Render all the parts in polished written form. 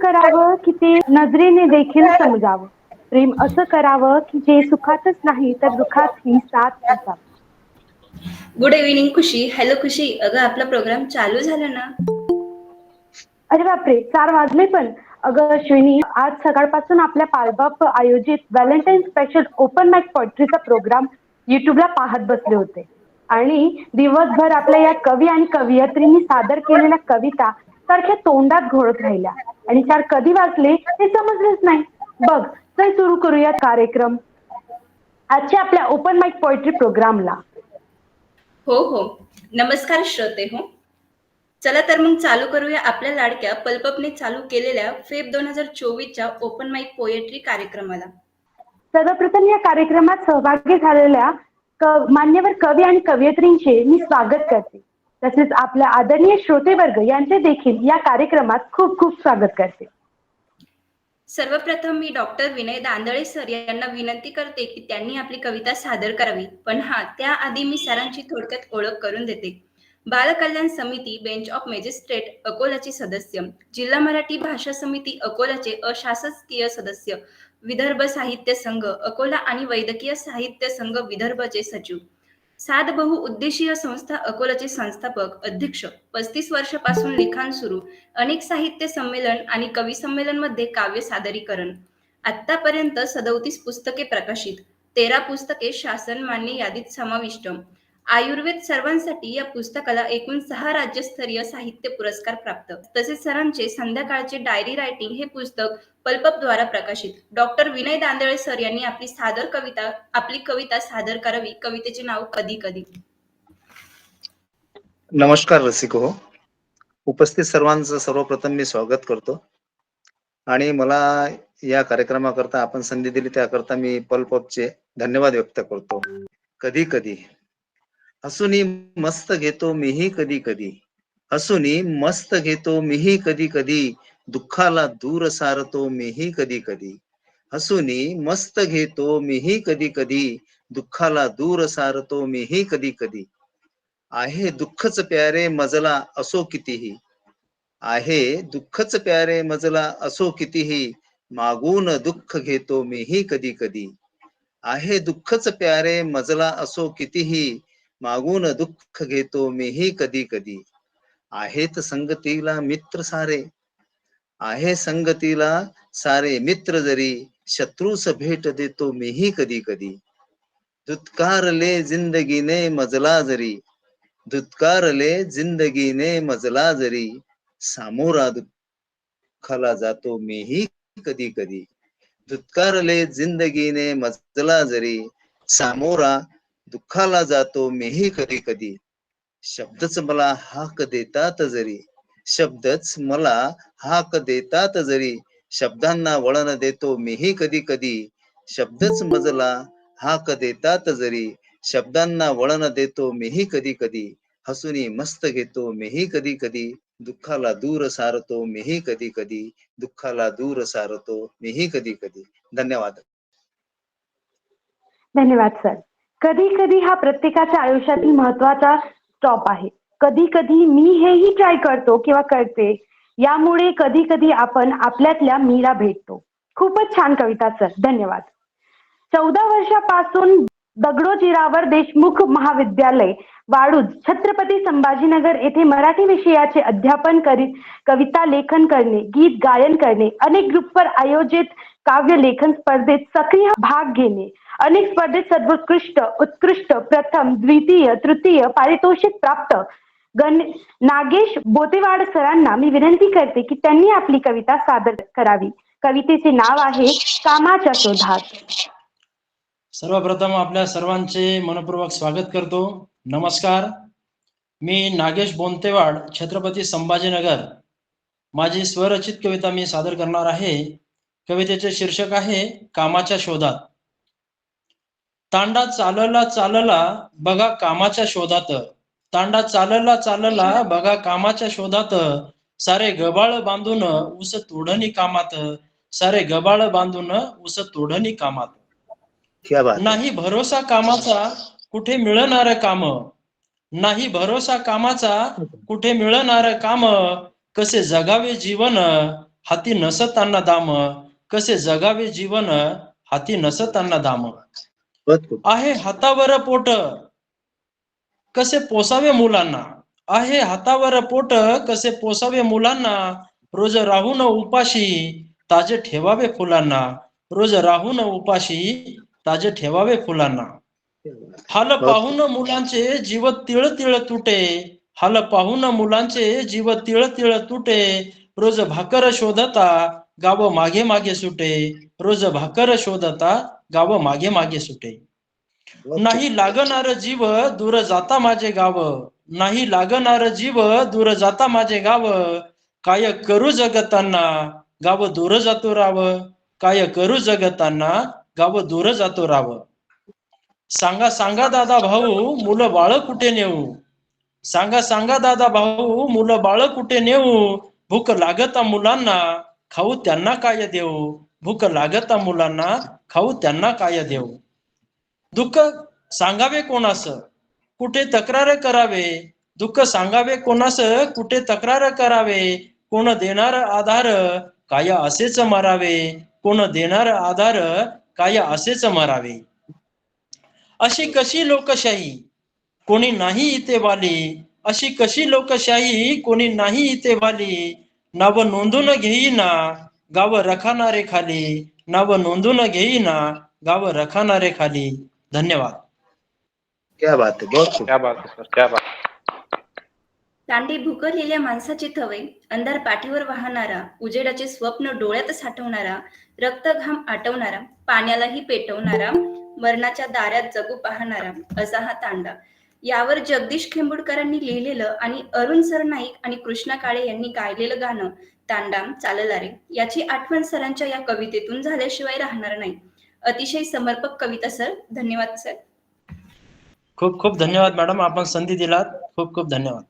करावं की ते नजरेने देखील समजावं. प्रेम असं करावं की जे सुखातच नाही तर दुःखातही साथ असावी. गुड इव्हिनिंग खुशी. हॅलो खुशी, अगं आपला प्रोग्राम चालू झाला ना? अरे बापरे, 4 वाजले पण. अगं अश्विनी, आज सकाळपासून आपल्या पालबाप आयोजित व्हॅलेंटाईन स्पेशल ओपन माइक पोएट्रीचा प्रोग्राम युट्यूबला पाहत बसले होते. आणि दिवसभर आपल्या या कवी आणि कवयित्रींनी सादर केलेल्या कविता सारख्या तोंडात घोळत राहिल्या आणि 4 कधी वाजले हे समजलेच नाही. बघ, चल सुरू करूया कार्यक्रम आजच्या आपल्या ओपन माइक पोएट्री प्रोग्रामला. हो हो. नमस्कार श्रोते हो. चला तर मग चालू करूया आपल्या लाडक्या पल्पपने चालू केलेल्या फेब 2024च्या ओपन माइक पोएट्री कार्यक्रमाला. सर्वप्रथम या कार्यक्रमात सहभागी झालेल्या मान्यवर कवी आणि कवयित्रींचे मी स्वागत करते. तसेच आपल्या आदरणीय श्रोतेवर्ग यांचे देखील या कार्यक्रमात खूप खूप स्वागत करते. सर्वप्रथम मी डॉक्टर विनय दांदळे सर यांना विनंती करते की त्यांनी आपली कविता सादर करावी. पण त्याआधी मी सरांची थोडक्यात ओळख करून देते. बालकल्याण समिती बेंच ऑफ मॅजिस्ट्रेट अकोलाचे सदस्य, जिल्हा मराठी भाषा समिती अकोलाचे अशासकीय सदस्य, विदर्भ साहित्य संघ अकोला आणि वैद्यकीय साहित्य संघ विदर्भचे सचिव, सात बहुउद्देशीय संस्था अकोलाचे संस्थापक अध्यक्ष, 35 वर्षापासून लिखाण सुरू, अनेक साहित्य संमेलन आणि कवी संमेलन मध्ये काव्य सादरीकरण, आतापर्यंत 37 पुस्तके प्रकाशित, 13 पुस्तके शासन मान्य यादीत समाविष्ट, आयुर्वेद सर्वांसाठी या पुस्तकाला एकूण 6 राज्यस्तरीय साहित्य पुरस्कार प्राप्त. तसेच सरांचे संध्याकाळचे डायरी रायटिंग हे पुस्तक पल्पप द्वारा प्रकाशित. डॉक्टर विनय दांदळे सर यांनी आपली कविता सादर करावी. कवितेचे नाव कधी कधी. नमस्कार रसिको हो. उपस्थित सर्वांचं सर्वप्रथम मी स्वागत करतो आणि मला या कार्यक्रमाकरता आपण संधी दिली त्याकरता मी पल्पचे धन्यवाद व्यक्त करतो. कधी कधी हसूनी मस्त घेतो मीही कधी कधी, हसूनी मस्त घेतो मीही कधी कधी, दुःखाला दूर सारतो मीही कधी कधी, हसूनी मस्त घेतो मीही कधी कधी, दुःखाला दूर सारतो मीही कधी कधी, आहे दुःखच प्यारे मजला असो कितीही, आहे दुःखच प्यारे मजला असो कितीही, मागून दुःख घेतो मीही कधी कधी, आहे दुःखच प्यारे मजला असो कितीही, मागून दुःख घेतो मीही कधी कधी, आहेत संगतीला मित्र सारे, आहे संगतीला सारे मित्र जरी, शत्रूस भेट देतो मीही कधी कधी, धुतकारले जिंदगीने मजला जरी, धुतकारले जिंदगीने मजला जरी, सामोरा दुःखाला जातो मीही कधी कधी, धुतकारले जिंदगीने मजला जरी, सामोरा दुःखाला जातो मीही कधी कधी, शब्दच मला हाक देतात जरी, शब्दच मला हाक देतात जरी, शब्दांना वळण देतो मीही कधी कधी, शब्दच मजला हाक देतात जरी, शब्दांना वळण देतो मीही कधी कधी, हसूनी मस्त घेतो मीही कधी कधी, दुःखाला दूर सारतो मीही कधी कधी, दुःखाला दूर सारतो मीही कधी कधी. धन्यवाद. धन्यवाद सर. कधी कधी हा प्रत्येकाच्या आयुष्यातील महत्वाचा स्टॉप आहे. कधी कधी मी हेही ट्राय करतो किंवा करते, यामुळे कधी कधी आपण आपल्यातल्या मीला भेटतो. खूपच छान कविता सर, धन्यवाद. 14 वर्षापासून दगडोजीरावर देशमुख महाविद्यालय वाळूज छत्रपती संभाजीनगर येथे मराठी विषयाचे अध्यापन करीत कविता लेखन करणे, गीत गायन करणे, अनेक ग्रुपवर आयोजित काव्य लेखन स्पर्धेत सक्रिय भाग घेणे, अनेक स्पर्धेत सर्वोत्कृष्ट, उत्कृष्ट, प्रथम, द्वितीय, तृतीय पारितोषिक प्राप्त नागेश बोतेवाड सरांना मी विनंती करते की त्यांनी आपली कविता सादर करावी. कवितेचे नाव आहे कामाच्या शोधात. सर्वप्रथम आपल्या सर्वांचे मनपूर्वक स्वागत करतो. नमस्कार, मी नागेश बोंतेवाड, छत्रपती संभाजीनगर. माझी स्वरचित कविता मी सादर करणार आहे. कवितेचे शीर्षक आहे कामाच्या शोधात. तांडा चालला चालला बघा कामाच्या शोधात, तांडा चालला चालला बघा कामाच्या शोधात, सारे गबाळ बांधून ऊस तोडणी कामात, सारे गबाळ बांधून ऊस तोडणी कामात. नाही भरोसा कामाचा कुठे मिळणार काम, नाही भरोसा कामाचा कुठे मिळणार काम, कसे जगावे जीवन हाती नसताना दाम, कसे जगावे जीवन हाती नसताना दाम. बहुत खूप. आहे हातावर पोट, कसे पोसावे मुलांना. आहे हातावर पोट, कसे पोसावे मुलांना. रोज राहून उपाशी ताजे ठेवावे फुलांना. रोज राहून उपाशी ताजे ठेवावे फुलांना. हाल बहुत पाहून मुलांचे जीव तिळ तिळ तुटे. हाल पाहून मुलांचे जीव तिळ तिळ तुटे. रोज भाकर शोधता गाव मागे मागे सुटे. रोज भाकर शोधता गाव मागे मागे सुटे. बहुत नाही लागणार जीव दूर जाता माझे गाव. नाही लागणार जीव दूर जाता माझे गाव. काय करू जगताना गाव दूर जातो राव. काय करू जगताना गाव दूर जातो राव. सांगा सांगा दादा भाऊ मुलं बाळ कुठे नेऊ. सांगा सांगा दादा भाऊ मुलं बाळ कुठे नेऊ. भूक लागता मुलांना खाऊ त्यांना काय देऊ. भूक लागता मुलांना खाऊ त्यांना काय देऊ. दुःख सांगावे कोणास कुठे तक्रार करावे. दुःख सांगावे कोणास कुठे तक्रार करावे. कोण देणार आधार काय असेच मरावे. कोण देणार आधार काय असेच मरावे. अशी कशी लोकशाही कोणी नाही इथे वाली. अशी कशी लोकशाही कोणी नाही इथे वाली. नाव नोंदून घेईना गाव रखानारे खाली. नाव नोंदून घेईना गाव रखानारे खाली. धन्यवाद. क्या बात है, बहुत खूप. क्या बात है सर, क्या बात. तांडे भुकलेल्या माणसाचे थवे, अंधार पाठीवर वाहणारा, उजेडाचे स्वप्न डोळ्यात साठवणारा, रक्तघाम आटवणारा, पाण्यालाही पेटवणारा, मरणाच्या दाऱ्यात जगू पाहणारा असा हा तांडा. यावर जगदीश खेंबुडकरांनी लिहिलेलं आणि अरुण सरनाईक आणि कृष्णा काळे यांनी गायलेलं गाणं तांडा चालला रे याची आठवण सरांच्या या कवितेतून झाल्याशिवाय राहणार नाही. अतिशय समर्पक कविता सर. धन्यवाद सर. खूप खूप धन्यवाद मॅडम, आपण संधी दिलात. खूप खूप धन्यवाद.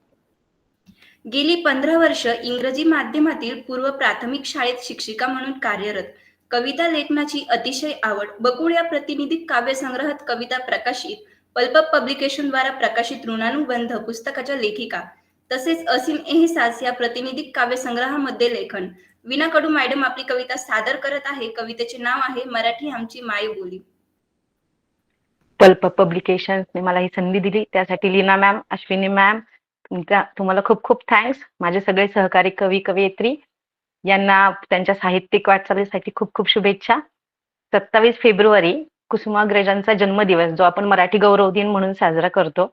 गेली 15 वर्ष इंग्रजी माध्यमातील पूर्व प्राथमिक शाळेत शिक्षिका म्हणून कार्यरत. कविता लेखनाची अतिशय आवड. बकुळ या प्रतिनिधिक काव्यसंग्रहात कविता प्रकाशित, पल्प पब्लिकेशन द्वारा प्रकाशित ऋणानुबंध पुस्तकाच्या लेखिका. तसेच असीम एहसास या प्रतिनिधिक काव्यसंग्रहामध्ये लेखन. वीणा कडू मॅडम आपली कविता सादर करत आहे. कवितेचे नाव आहे मराठी आमची मायबोली. पल्प पब्लिकेशन्सने मला ही संधी दिली त्यासाठी लीना मॅम, अश्विनी मॅम, तुम्हाला खूप खूप थँक्स. माझे सगळे सहकारी कवी कवयित्री यांना त्यांच्या साहित्यिक वाटचालीसाठी खूप खूप शुभेच्छा. 27 फेब्रुवारी कुसुमाग्रजांचा जन्मदिवस जो आपण मराठी गौरव दिन म्हणून साजरा करतो,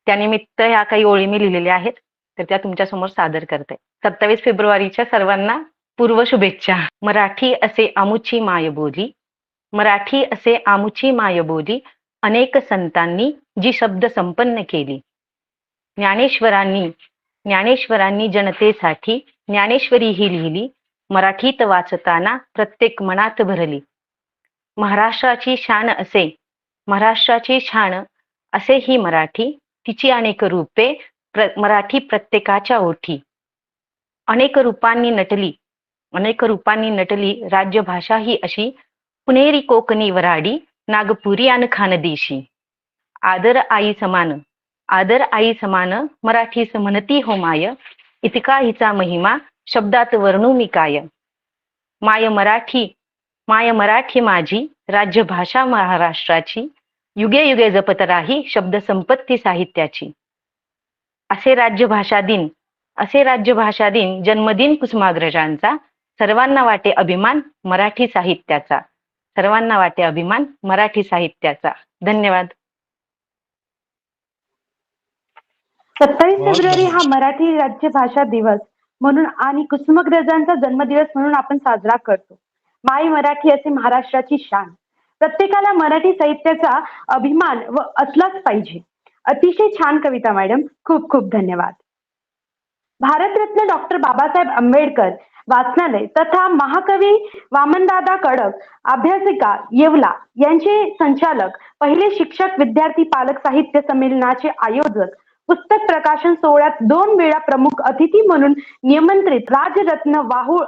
त्यानिमित्त ह्या काही ओळी मी लिहिलेल्या आहेत, तर त्या तुमच्या समोर सादर करते. 27 फेब्रुवारीच्या सर्वांना पूर्व शुभेच्छा. मराठी असे आमुची मायबोली, मराठी असे आमुची मायबोली, अनेक संतांनी जी शब्द संपन्न केली. ज्ञानेश्वरांनी जनतेसाठी ज्ञानेश्वरी ही लिहिली. मराठीत वाचताना प्रत्येक मनात भरली. महाराष्ट्राची शान असे ही मराठी, तिची अनेक रूपे मराठी प्रत्येकाच्या ओठी. अनेक रूपांनी नटली राज्यभाषा ही अशी, पुणेरी कोकणी वराडी नागपुरी अन खानदेशी. आदर आई समान मराठीस म्हणती हो माय, इतका हिचा महिमा शब्दात वर्णू मी काय. माय मराठी माझी राज्यभाषा महाराष्ट्राची, युगे युगे जपत राही शब्द संपत्ती साहित्याची. असे राज्यभाषा दिन जन्मदिन कुसुमाग्रजांचा, सर्वांना वाटे अभिमान मराठी साहित्याचा. सर्वांना वाटे अभिमान मराठी साहित्याचा. धन्यवाद. 27 फेब्रुवारी हा मराठी राज्यभाषा दिवस म्हणून आणि कुसुमाग्रजांचा जन्मदिवस म्हणून आपण साजरा करतो. माय मराठी असे महाराष्ट्राची शान. प्रत्येकाला मराठी साहित्याचा अभिमान व असलाच पाहिजे. अतिशय छान कविता मॅडम, खूप खूप धन्यवाद. भारतरत्न डॉक्टर बाबासाहेब आंबेडकर वाचनालय तथा महाकवी वामनदादा कडक अभ्यासिका येवला यांचे संचालक, पहिले शिक्षक विद्यार्थी पालक साहित्य संमेलनाचे आयोजक, पुस्तक प्रकाशन सोहळ्यात 2 वेळा प्रमुख अतिथी म्हणून निमंत्रित राजरत्न वाहुळ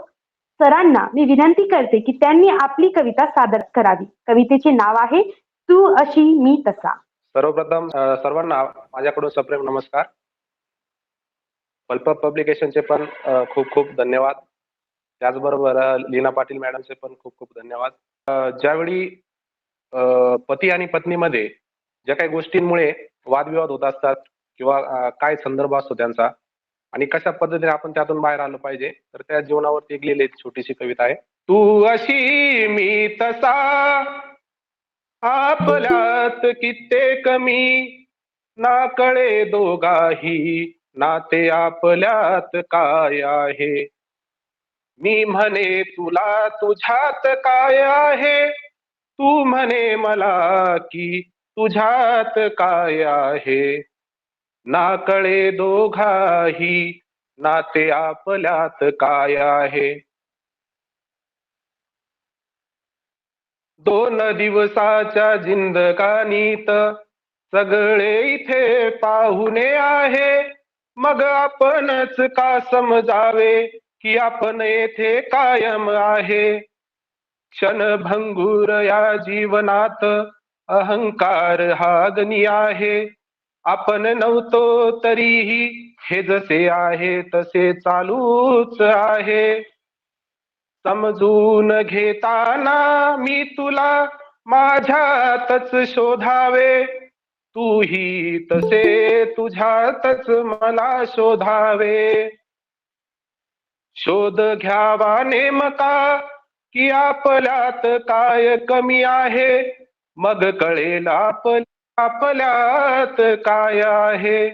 सरांना मी विनंती करते की त्यांनी आपली कविता सादर करावी. कवितेचे नाव आहे तू अशी मी तसा. सर्वप्रथम सर्वांना माझ्याकडून सप्रेम नमस्कार. पल्प पब्लिकेशनचे पण खूप खूप धन्यवाद. त्याचबरोबर लीना पाटील मॅडमचे पण खूप खूप धन्यवाद. ज्यावेळी पती आणि पत्नीमध्ये ज्या काही गोष्टींमुळे वादविवाद होत असतात किंवा काय संदर्भ असतो त्यांचा आणि कशा पद्धतीने आपण त्यातून बाहेर आलो पाहिजे, तर त्या जीवनावरती एक लिहिलेली छोटीशी कविता आहे. तू अशी मी तसा आपल्यात कित्येक मी, ना कळे दोघाही नाते आपल्यात काय आहे. मी म्हणे तुला तुझ्यात काय आहे, तू म्हणे मला की तुझ्यात काय आहे. ना कळे दोघाही नाते आपल्यात काय आहे. 2 दिवसाच्या जिंदगानीत सगळे इथे पाहुणे आहे. मग आपणच का समजावे की आपण येथे कायम आहे. क्षणभंगूर या जीवनात अहंकार हा अग्नी आहे. आपण नव्हतो तरीही हे जसे आहे तसे चालूच आहे. समजून घेताना मी तुला माझ्यातच शोधावे, तूही तसे तुझ्यातच मला शोधावे. शोध घ्यावा नेमका की आपल्यात काय कमी आहे, मग कळेल आपल्यात काय आहे.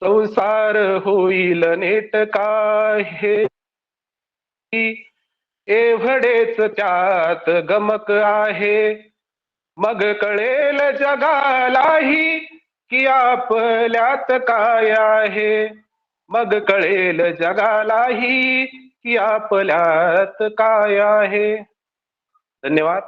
संसार होईल नेटका हे एवढेच त्यात गमक आहे. मग कळेल जगालाही की आपल्यात काय आहे. मग कळेल जगालाही की आपल्यात काय आहे. धन्यवाद.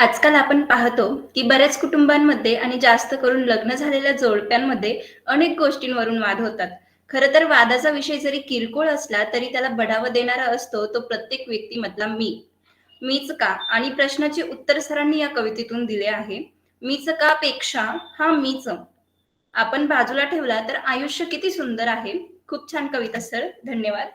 आजकाल आपण पाहतो की बऱ्याच कुटुंबांमध्ये आणि जास्त करून लग्न झालेल्या जोडप्यांमध्ये अनेक गोष्टींवरून वाद होतात. खरं तर वादाचा विषय जरी किरकोळ असला तरी त्याला बढावा देणारा असतो तो प्रत्येक व्यक्तीमधला मीच का आणि प्रश्नाचे उत्तर सरांनी या कवितेतून दिले आहे. मीच का पेक्षा हा मीच आपण बाजूला ठेवला तर आयुष्य किती सुंदर आहे. खूप छान कविता सर, धन्यवाद.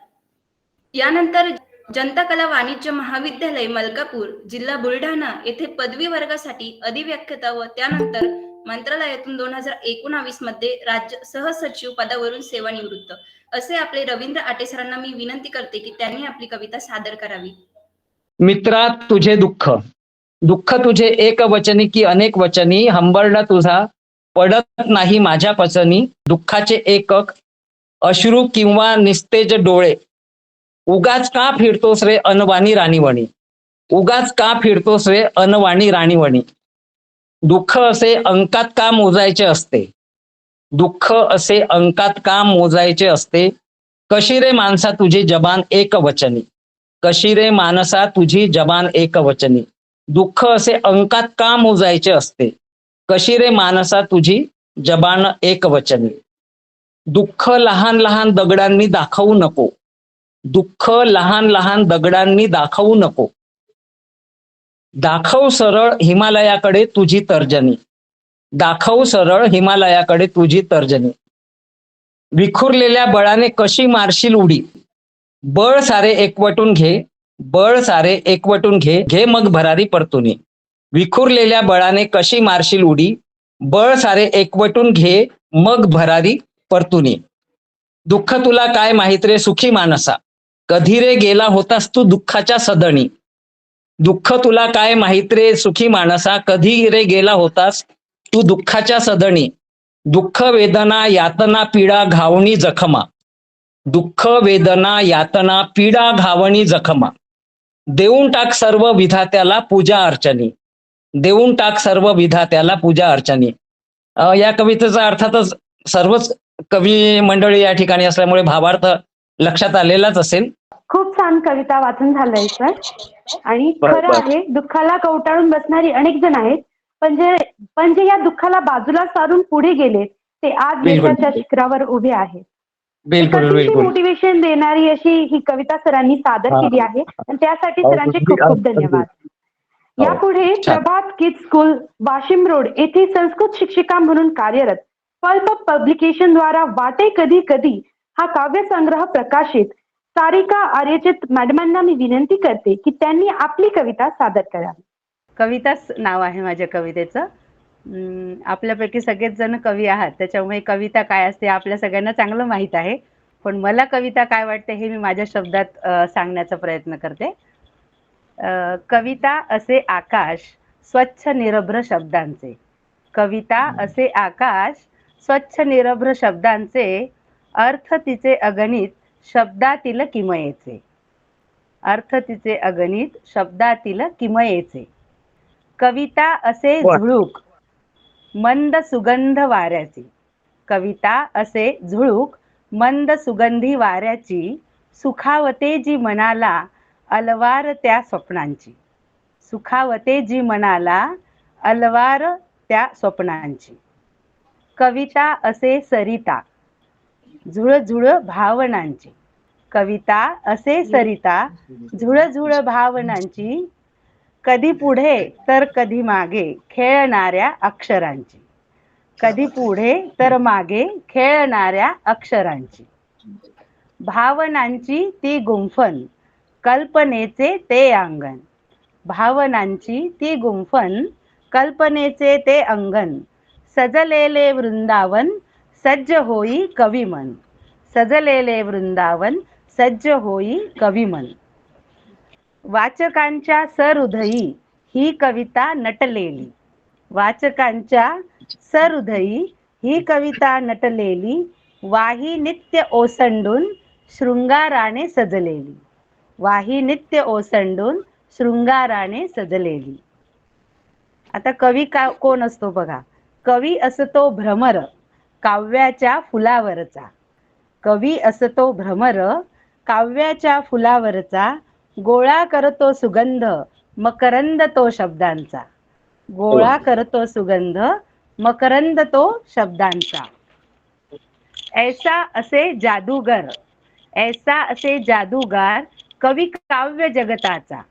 यानंतर जनता कला वाणिज्य महाविद्यालय मलकापूर जिल्हा बुलढाणा येथे पदवी वर्गासाठी अधिव्याख्याता व त्यानंतर मंत्रालयातून 2019 मध्ये राज्य सहसचिव पदावरून सेवानिवृत्त असे आपले रवींद्र आटे सरांना मी विनंती करते की त्यांनी आपली कविता सादर करावी. मित्रा तुझे दुःख दुःख तुझे एक वचनी की अनेक वचनी, हंबरडा तुझा पडत नाही माझ्या पचनी. दुःखाचे एकक अश्रू किंवा निस्तेज डोळे, उगाच का फिरतोस रे अनवाणी राणीवणी, उगाच का फिरतोस रे अनवाणी राणीवणी. दुःख असे अंकात का मोजायचे असते, दुःख असे अंकात का मोजायचे असते. कशी रे माणसा तुझी जबान एक वचनी, कशी रे मानसा तुझी जबान एक वचनी. दुःख असे अंकात का मोजायचे असते, कशी रे मानसा तुझी जबान एक वचनी. दुःख लहान लहान दगडांनी दाखवू नको, दुःख लहान लहान दगडांनी दाखवू नको. दाखव सरळ हिमालयाकडे तुझी तर्जनी, दाखव सरळ हिमालयाकडे तुझी तर्जनी. विखुरलेल्या बळाने कशी मारशील उडी, बळ सारे एकवटून घे, बळ सारे एकवटून घे, घे मग भरारी परतुनी. विखुरलेल्या बळाने कशी मारशील उडी, बळ सारे एकवटून घे मग भरारी परतुनी. दुःख तुला काय माहित रे सुखी मानसा, कधी रे गेला होतास तू दुःखाच्या सदणी. दुःख तुला काय माहित रे सुखी मानसा, कधी रे गेला होतास तू दुःखाच्या सदणी. दुःख वेदना यातना पीडा घावणी जखमा, दुःख वेदना यातना पीडा घावणी जखमा. देऊन टाक सर्व विधात्याला पूजा अर्चनी, देऊन टाक सर्व विधात्याला पूजा अर्चनी. या कवितेचा अर्थातच सर्वच कवी मंडळी या ठिकाणी असल्यामुळे भावार्थ लक्षात आलेलाच असेल. खूप छान कविता वाचन झालंय सर. आणि खरं आहे दुःखाला कवटाळून बसणारी अनेक जण आहेत, पण जे या दुःखाला बाजूला सारून पुढे गेले ते आज यशाच्या शिखरावर उभे आहेत. मोटिवेशन देणारी अशी ही कविता सरांनी सादर केली आहे आणि त्यासाठी सरांचे खूप खूप धन्यवाद. यापुढे प्रभात किड्स स्कूल वाशिम रोड येथे संस्कृत शिक्षिका म्हणून कार्यरत पल्प पब्लिकेशन द्वारा वाटे कधी कधी हा काव्य संग्रह प्रकाशित सारिका आर्यचित मॅडमांना मी विनंती करते की त्यांनी आपली कविता सादर करावी. कविताच नाव आहे माझ्या कवितेचं. आपल्यापैकी सगळेच जण कवी आहात, त्याच्यामुळे कविता काय असते आपल्या सगळ्यांना चांगलं माहीत आहे. पण मला कविता काय वाटते हे मी माझ्या शब्दात सांगण्याचा प्रयत्न करते. कविता असे आकाश स्वच्छ निरभ्र शब्दांचे. कविता असे आकाश स्वच्छ निरभ्र शब्दांचे, अर्थ तिचे अगणित शब्दातील किमयेचे. अर्थ तिचे अगणित शब्दातील किमयेचे. कविता असे झुळूक मंद सुगंध वाऱ्याची. कविता असे झुळूक मंद सुगंधी वाऱ्याची, सुखावते जी मनाला अलवार त्या स्वप्नांची. सुखावते जी मनाला अलवार त्या स्वप्नांची. कविता असे सरिता झुळझुळ भावनांची. कविता असे सरिता झुळझुळ भावनांची, कधी पुढे तर कधी मागे खेळणाऱ्या अक्षरांची. कधी पुढे तर मागे खेळणाऱ्या अक्षरांची. भावनांची ती गुंफण कल्पनेचे ते अंगण. भावनांची ती गुंफण कल्पनेचे ते अंगण, सजलेले वृंदावन सज्ज होई कविमन. सजलेले वृंदावन सज्ज होई कविमन. वाचकांच्या सहृदयी ही कविता नटलेली. वाचकांच्या सहृदयी ही कविता नटलेली, वाही नित्य ओसंडून शृंगाराने सजलेली. वाही नित्य ओसंडून शृंगाराने सजलेली. आता कवी कोण असतो बघा. कवी असतो भ्रमर काव्याच्या फुलावरचा. कवी असतो भ्रमर काव्याच्या फुलावरचा, गोळा करतो सुगंध मकरंद तो शब्दांचा. गोळा करतो सुगंध मकरंद तो शब्दांचा. ऐसा असे जादूगर ऐसा असे जादूगार कवी काव्य जगताचा.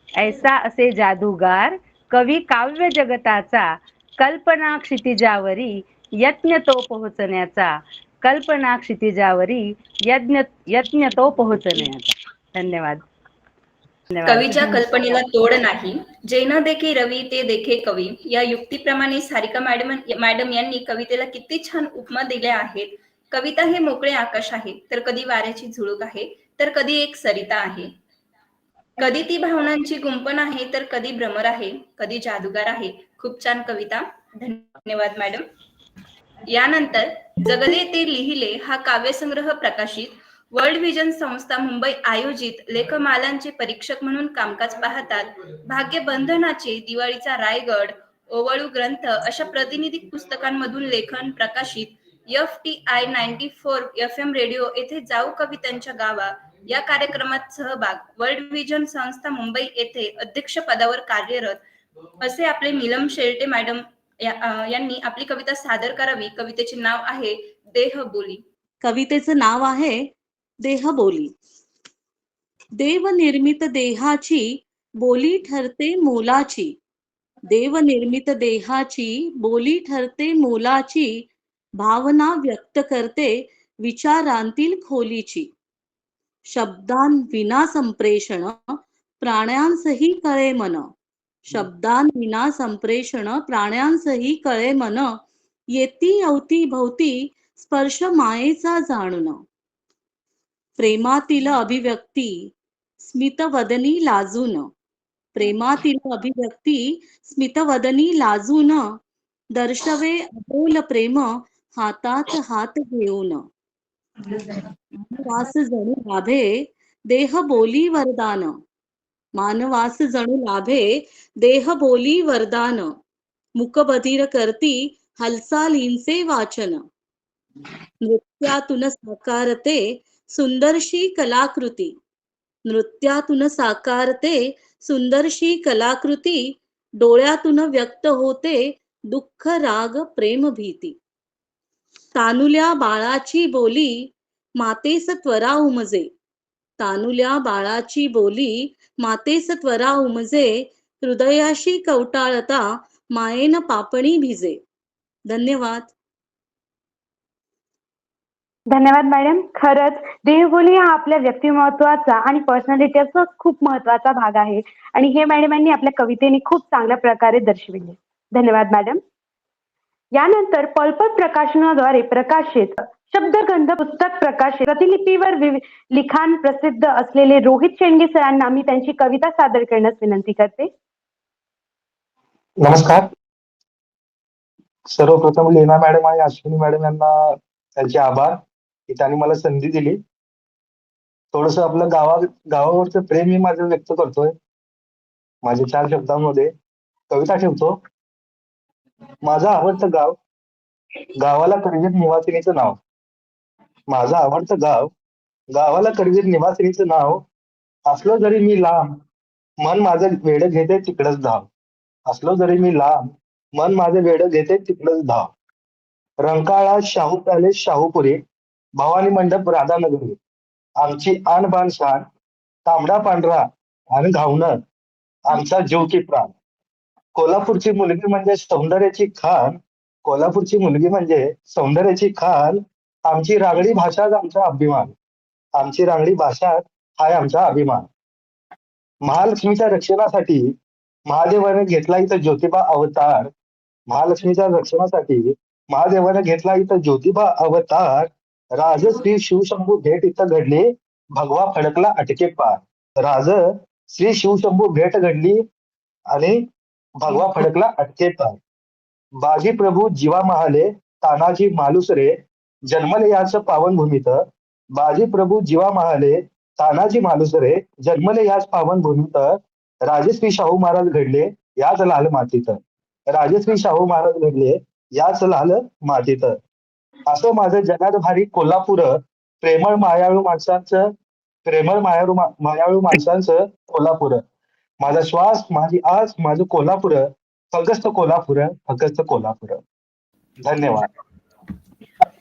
ऐसा असे जादूगार कवी काव्य जगताचा, कल्पना क्षितिजावरी यज्ञ तो पोहोचण्याचा. कल्पना क्षितिजावरी यज्ञ तो पोहोचण्याचा. धन्यवाद. कवीच्या कल्पनेला तोड नाही, जे न देखे रवी ते देखे कवी. या युक्तीप्रमाणे सारिका मॅडम यांनी कवितेला किती छान उपमा दिल्या आहेत. कविता हे मोकळे आकाश आहे, तर कधी वाऱ्याची झुळूक आहे, तर कधी एक सरिता आहे. कधी ती भावनांची गुंफण आहे, तर कधी भ्रमर आहे, कधी जादूगार आहे. खूप छान कविता. धन्यवाद मॅडम. यानंतर जगले ते लिहिले हा काव्यसंग्रह प्रकाशित वर्ल्ड व्हिजन संस्था मुंबई आयोजित लेखमालांचे परीक्षक म्हणून कामकाज पाहतात. भाग्यबंधनाचे, दिवाळीचा रायगड, ओवळू ग्रंथ अशा प्रतिनिधिक पुस्तकांमधून लेखन प्रकाशित. FTI 94 FM रेडिओ येथे जाऊ कवितांच्या गावा या कार्यक्रमात सहभाग. वर्ल्ड व्हिजन संस्था मुंबई येथे अध्यक्ष पदावर कार्यरत असे आपले नीलम शेळटे मॅडम यांनी आपली कविता सादर करावी. कवितेचे नाव आहे देहबोली. कवितेचं नाव आहे देहबोली. देवनिर्मित देहाची बोली ठरते मोलाची. देवनिर्मित देहाची बोली ठरते मोलाची, भावना व्यक्त करते विचारांतील खोलीची. शब्दांविना संप्रेषण प्राण्यांसही कळे मन. शब्दांविना संप्रेषण प्राण्यांसही कळे मन, येती अवती भोवती स्पर्श मायेचा जाणून. प्रेमातील अभिव्यक्ती स्मितवदनी लाजून. प्रेमातील अभिव्यक्ती स्मितवदनी लाजून, दर्शवे अबोल प्रेम हातात हात घेऊन. मानवास जणू लाभे देहबोली वरदान. मानवास जणू लाभे देहबोली वरदान, मुकबधीर करती हालचालींचे वाचन. नृत्यातून साकारते सुंदरशी कलाकृती. नृत्यातून साकारते सुंदरशी कलाकृती, डोळ्यातून व्यक्त होते दुःख राग प्रेम भीती. तानुल्या बाळाची बोली मातेस त्वरा उमजे. तानुल्या बाळाची बोली मातेस त्वरा उमजे, हृदयाशी कवटाळता मायेन पापणी भिजे. धन्यवाद. धन्यवाद मॅडम. खरंच देहबोली हा आपल्या व्यक्तिमत्वाचा आणि पर्सनॅलिटीचा खूप महत्वाचा भाग आहे आणि हे मॅडमांनी आपल्या कवितेने खूप चांगल्या प्रकारे दर्शविले. धन्यवाद मॅडम. यानंतर पळपट प्रकाशनाद्वारे प्रकाशित शब्दगंध पुस्तक प्रकाशित प्रतिलिपीवर लिखाण प्रसिद्ध असलेले रोहित शेंडगे सरांना मी त्यांची कविता सादर करण्यास विनंती करते. नमस्कार. सर्वप्रथम लीना मॅडम आणि अश्विनी मॅडम यांना त्यांचे आभार की त्यांनी मला संधी दिली. थोडस आपलं गावावरचं प्रेम मी माझं व्यक्त करतोय. माझ्या 4 शब्दांमध्ये कविता ठेवतो. माझं आवडतं गाव, गावाला करवीर निवासिनीचं नाव. माझं आवडतं गाव, गावाला करवीर निवासिनीचं नाव. असलो जरी मी लांब, मन माझं वेड घेते तिकडच धाव. असलो जरी मी लांब, मन माझं वेड घेते तिकडच धाव. रंकाळा, शाहू पॅलेस, शाहूपुरी, भवानी मंडप, राधानगरी. आमची आणबाण शान, तांबडा पांढरा आणि घावणं आमचा जीव की प्राण. कोल्हापूरची मुलगी म्हणजे सौंदर्याची खान. कोल्हापूरची मुलगी म्हणजे सौंदर्याची खान. आमची रांगडी भाषाच आमचा अभिमान. आमची रांगडी भाषा हाय आमचा अभिमान. महालक्ष्मीच्या रक्षणासाठी महादेवाने घेतला इथं ज्योतिबा अवतार. महालक्ष्मीच्या रक्षणासाठी महादेवाने घेतला इथं ज्योतिबा अवतार. राजश्री शिवशंभू भेट इथं घडली, भगवा फडकला अटके पार. राज श्री शिवशंभू भेट घडली आणि भगवा फडकला अटके पार. बाजी प्रभू जीवा महाले, तानाजी मालुसरे, जन्मले याच पावनभूमीत. बाजी प्रभू जीवा महाले, तानाजी मालुसरे, जन्मले याच पावनभूमीत. राजश्री शाहू महाराज घडले याच लाल मातीत. राजश्री शाहू महाराज घडले याच लाल मातीत. असं माझं जगात भारी कोल्हापूर, प्रेमळ मायाळू माणसांचं कोल्हापूर. माझा श्वास, माझी आस, माझं कोल्हापूर, फगस्त कोल्हापूर, फगस्त कोल्हापूर. धन्यवाद.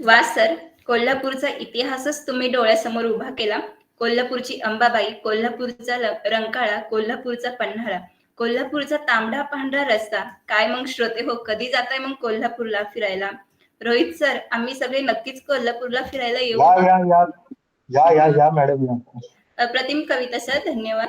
वा सर, कोल्हापूरचा इतिहासच तुम्ही डोळ्यासमोर उभा केला. कोल्हापूरची अंबाबाई, कोल्हापूरचा रंकाळा, कोल्हापूरचा पन्हाळा, कोल्हापूरचा तांबडा पांढरा रस्ता. काय मग श्रोते हो, कधी जाताय मग कोल्हापूरला फिरायला? रोहित सर, आम्ही सगळे नक्कीच कोल्हापूरला फिरायला येऊ. या मॅडम या. अप्रतिम कविता सर, धन्यवाद.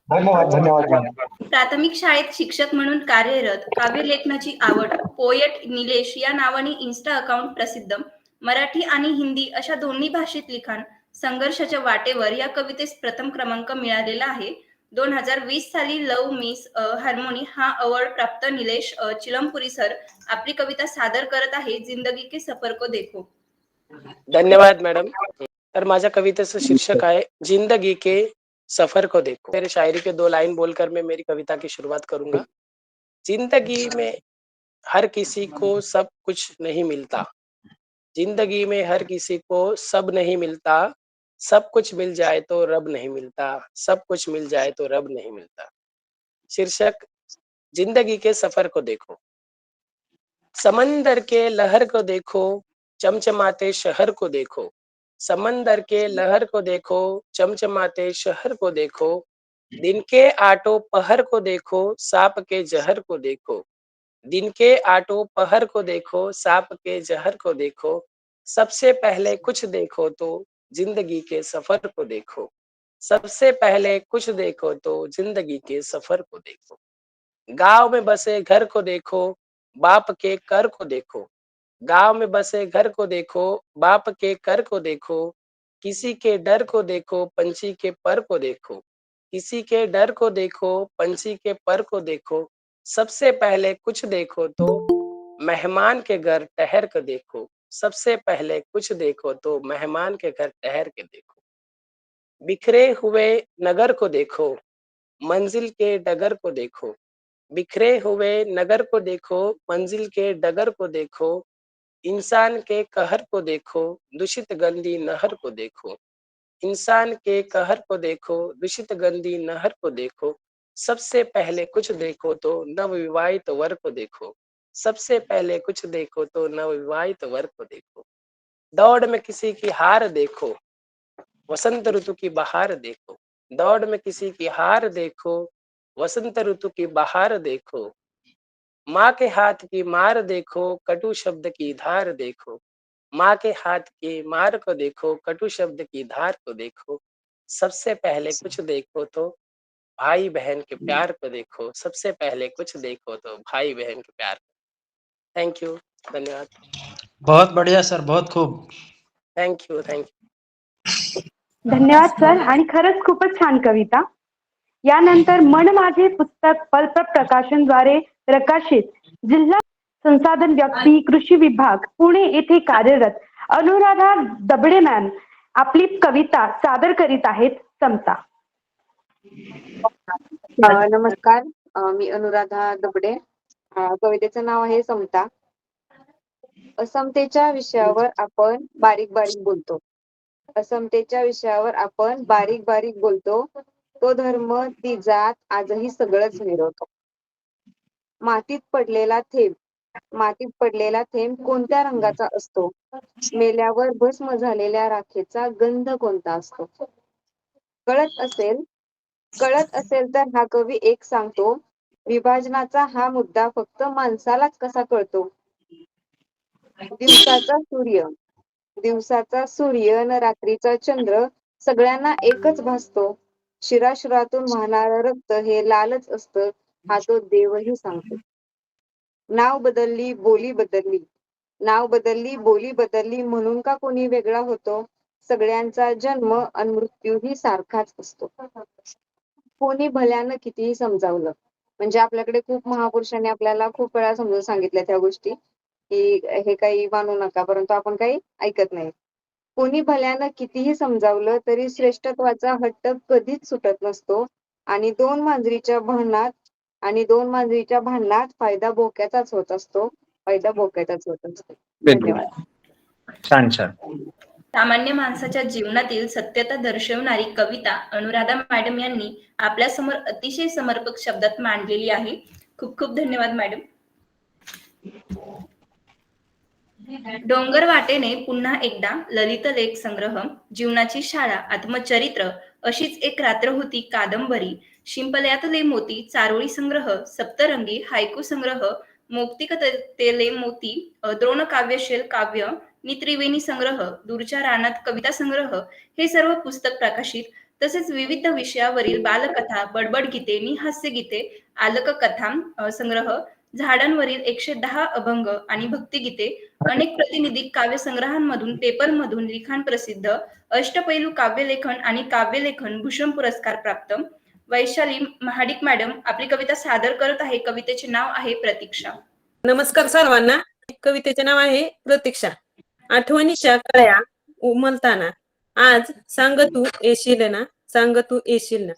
धन्यवाद. प्राथमिक शाळेत शिक्षक म्हणून कार्यरत, काव्य लेखनाची आवड, पोएट निलेश या नावाने इन्स्टा अकाउंट प्रसिद्ध, मराठी आणि हिंदी अशा दोन्ही भाषेत लिखाण, संघर्षाच्या वाटेवर या कवितेस प्रथम क्रमांक मिळालेला आहे. 2020 साली लव मिस हार्मोनी हा अवॉर्ड प्राप्त निलेश चिलमपुरी सर आपली कविता सादर करत आहे, जिंदगी के सफर को देखो. धन्यवाद मैडम. तर माझ्या कवितेचं शीर्षक आहे जिंदगी के सफर को देखो. मेरी शायरी के 2 लाइन बोलकर मैं मेरी कविता की शुरुआत करूंगा. जिंदगी में हर किसी को सब कुछ नहीं मिलता. जिंदगी में हर किसी को सब नहीं मिलता. सब कुछ मिल जाए तो रब नहीं मिलता. सब कुछ मिल जाए तो रब नहीं मिलता. शीर्षक जिंदगी के सफर को देखो. समंदर के लहर को देखो, चमचमाते शहर को देखो. समंदर के लहर को देखो, चमचमाते शहर को देखो. दिन के आटो पहर को देखो, सांप के जहर को देखो. दिन के आटो पहर को देखो, सांप के जहर को देखो. सबसे पहले कुछ देखो तो जिंदगी के सफर को देखो. सबसे पहले कुछ देखो तो जिंदगी के सफर को देखो. गांव में बसे घर को देखो, बाप के कर को देखो. गांव में बसे घर को देखो, बाप के कर को देखो. किसी के डर को देखो, पंछी के पर को देखो. किसी के डर को देखो, पंछी के पर को देखो. सबसे पहले कुछ देखो तो मेहमान के घर ठहर कर देखो. सबसे पहले कुछ देखो तो मेहमान के घर ठहर के देखो. बिखरे हुए नगर को देखो, मंजिल के डगर को देखो. बिखरे हुए नगर को देखो, मंजिल के डगर को देखो. इंसान के कहर को देखो, दूषित गंदी नहर को देखो. इंसान के कहर को देखो, दूषित गंदी नहर को देखो. सबसे पहले कुछ देखो तो नवविवाहित वर को देखो. सबसे पहले कुछ देखो तो नवविवाहित वर को देखो. दौड़ में किसी की हार देखो, वसंत ऋतु की बहार देखो. दौड़ में किसी की हार देखो, वसंत ऋतु की बहार देखो. माँ के हाथ की मार देखो, कटु शब्द की धार देखो. माँ के हाथ के मार को देखो, कटु शब्द की धार को देखो, सबसे पहले कुछ देखो तो भाई बहन के प्यार को देखो, सबसे पहले कुछ देखो तो भाई बहन के प्यार को। थैंक यू, धन्यवाद। बहुत बढ़िया सर, बहुत खूब. Thank you. धन्यवाद सर. आणि खरंच खूपच छान कविता. यानंतर मन माझे पुस्तक पल्प प्रकाशनद्वारे प्रकाशित जिल्हा संसाधन व्यक्ती कृषी विभाग पुणे येथे कार्यरत अनुराधा दबडे मॅम आपली कविता सादर करीत आहेत. समता. नमस्कार. मी अनुराधा दबडे. कवितेचं नाव आहे समता. असमतेच्या विषयावर आपण बारीक बारीक बोलतो. असमतेच्या विषयावर आपण बारीक बारीक बोलतो. तो धर्म, ती जात आजही सगळंच मिरवतो. मातीत पडलेला थेंब कोणत्या रंगाचा असतो? मेल्यावर भस्म झालेल्या राखेचा गंध कोणता असतो? कळत असेल तर हा कवी एक सांगतो. विभाजनाचा हा मुद्दा फक्त माणसालाच कसा कळतो? दिवसाचा सूर्य न रात्रीचा चंद्र सगळ्यांना एकच भासतो. शिराशिरातून वाहणारं रक्त हे लालच असतं, हा तो देवही सांगतो. नाव बदलली बोली बदलली म्हणून का कोणी वेगळा होतो? सगळ्यांचा जन्म आणि मृत्यूही सारखाच असतो. कोणी भल्यानं कितीही समजावलं, म्हणजे आपल्याकडे खूप महापुरुषांनी आपल्याला खूप वेळा समजून सांगितल्या त्या गोष्टी की हे काही मानू नका, परंतु आपण काही ऐकत नाही. कोणी भल्यानं कितीही समजावलं तरी श्रेष्ठत्वाचा हट्ट कधीच सुटत नसतो आणि दोन मांजरीच्या भांडणात फायदा बोक्याचाच होत असतो. धन्यवाद. छान छान. सामान्य माणसाच्या जीवनातील सत्यता दर्शवणारी कविता अनुराधा मॅडम यांनी आपल्या समोर अतिशय समर्पक शब्दात मांडलेली आहे. खूप खूप धन्यवाद मॅडम. डोंगर वाटेने पुन्हा एकदा ललित लेख संग्रह, जीवनाची शाळा, आत्मचरित्र, अशीच एक रात्र होती कादंबरी, शिंपल्यातले मोती, चारोळी संग्रह, सप्तरंगी, हायकू संग्रह, मौक्तिकतेले मोती, द्रोणकाव्यशील काव्य, त्रिवेणी संग्रह, दूरच्या रानात कविता संग्रह, हे सर्व पुस्तक प्रकाशित. तसेच विविध विषयावरील बालकथा, बडबड गीते, हास्यगीते, आलक कथा संग्रह, झाडांवरील 110 अभंग आणि भक्तिगीते, अनेक प्रतिनिधिक काव्य संग्रहांमधून, पेपरमधून लिखाण प्रसिद्ध, अष्टपैलू काव्यलेखन आणि काव्यलेखन भूषण पुरस्कार प्राप्त. वैशाली महाडिक मॅडम आपली कविता सादर करत आहे. कवितेचे नाव आहे प्रतीक्षा. नमस्कार सर्वांना. कवितेचे नाव आहे प्रतीक्षा. आठवणीच्या कळ्या उमलताना आज सांग तू येशील ना.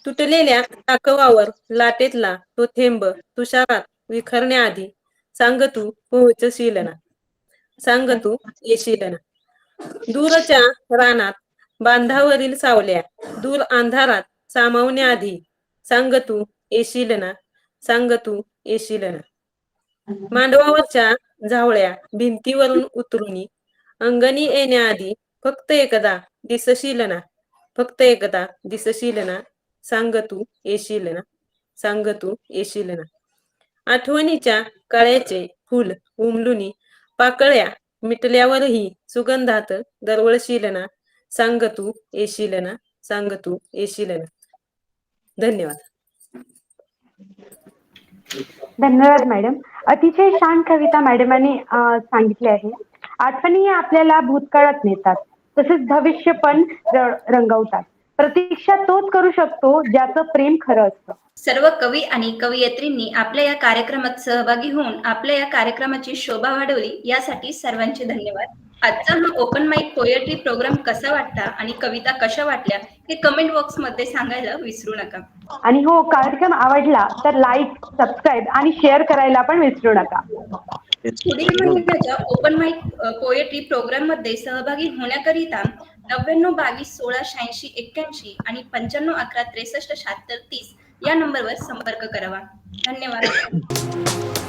तुटलेल्या टाकवावर लाटेतला तो थेंब तुषारात विखरण्याआधी सांग तू पोहोचशील ना. दूरच्या रानात बांधावरील सावल्या दूर अंधारात सामावण्याआधी सांग तू येशील ना. मांडवावरच्या झावळ्या भिंतीवरून उतरुनी अंगणी येण्याआधी फक्त एकदा दिसशील ना. सांग तू येशील ना. आठवणीच्या कळ्याचे फुल उमलुनी पाकळ्या मिटल्यावरही सुगंधात दरवळशील ना. सांग तू येशील ना. धन्यवाद. धन्यवाद मॅडम. अतिशय छान कविता मॅडमांनी सांगितली आहे. आठवणी आपल्याला भूतकाळात नेतात, तसेच भविष्य पण रंगवतात. प्रतीक्षा तोच करू शकतो ज्याचं प्रेम खरं असतं. सर्व कवी आणि कवयित्रींनी आपल्या या कार्यक्रमात सहभागी होऊन आपल्या या कार्यक्रमाची शोभा वाढवली, यासाठी सर्वांचे धन्यवाद. आजचा हा ओपन माईक पोएट्री प्रोग्राम कसा वाटला आणि कविता कशा वाटल्या हे कमेंट बॉक्स मध्ये सांगायला विसरू नका. आणि हो, कार्यक्रम आवडला तर लाईक, सबस्क्राईब आणि शेअर करायला पण विसरू नका. पुढील महिन्याच्या ओपन माईक पोएट्री प्रोग्राम मध्ये सहभागी होण्याकरिता 99 22 16 86 81 आणि 95 11 63 76 30 या नंबरवर संपर्क करावा. धन्यवाद.